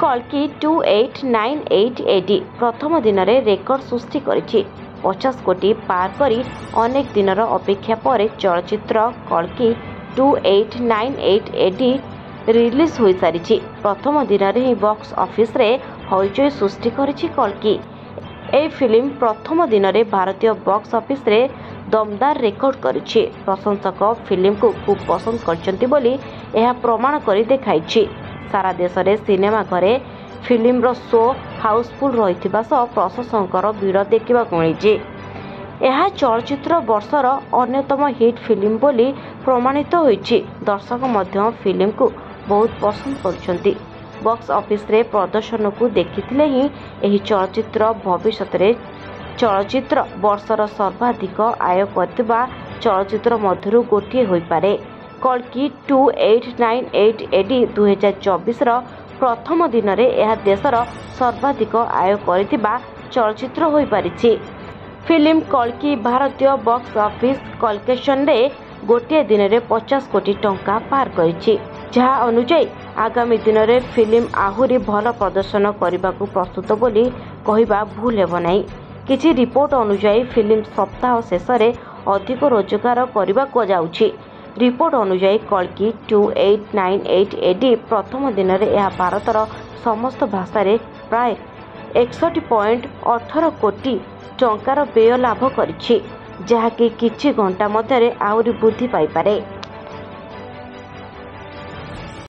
कल्कि 2898 एडी प्रथम दिन में रेकर्ड सृष्टि करिछि। 50 कोटी पार करी अनेक दिनर अपेक्षा पर चलचित्र कल्कि 2898 एडी रिलीज हो सारी। प्रथम दिन में ही बॉक्स ऑफिस रे हईचई सृष्टि करिछि कल्कि। ए फिल्म प्रथम दिन में भारतीय बॉक्स ऑफिस रे दमदार रेकर्ड करिछि। प्रशंसक फिल्म को खूब पसंद करछंती बोली यह प्रमाण करी देखाइछि। सारा देश में सिनेमा घरे फिल्म रो शो हाउसफुल रहिथिबा सह प्रशंसकर भीड़ देखा मिली। यह चलचित्र वर्षर अन्यतम हिट फिल्म बोली प्रमाणित होइछि। दर्शक मध्य फिल्म को बहुत पसंद करछंती। बॉक्स ऑफिस रे प्रदर्शन को देखिथिले ही एही चलचित्र भविष्य रे चलचित्र वर्षर सर्वाधिक आय करथिबा चलचित्र मध्यरु गोटिए होई पारे। कल्कि 2898 एडी 2024 रो प्रथम दिन में यह देशर सर्वाधिक आय करथिबा चलचित्र होई पारिछि। फिल्म कल्कि भारतीय बॉक्स ऑफिस कलेक्शन रे गोटिए दिन में 50 कोटी टंका पार करिछि। जहाँ अनुसार आगामी दिन में फिल्म आहुरी भल प्रदर्शन करने को प्रस्तुत बोली कहवा भूल हेब नहीं। किछि रिपोर्ट अनुसार फिल्म सप्ताह शेष में अधिक रोजगार करने को जाउछि। रिपोर्ट अनुसार कल्कि 2898 एडी प्रथम दिन में यह भारतर समस्त भाषा रे प्राय 61.18 कोटी टंकार व्यय लाभ करिछि, जहाँकि किछि घंटा मध्य आहुरी वृद्धि पाई पारे।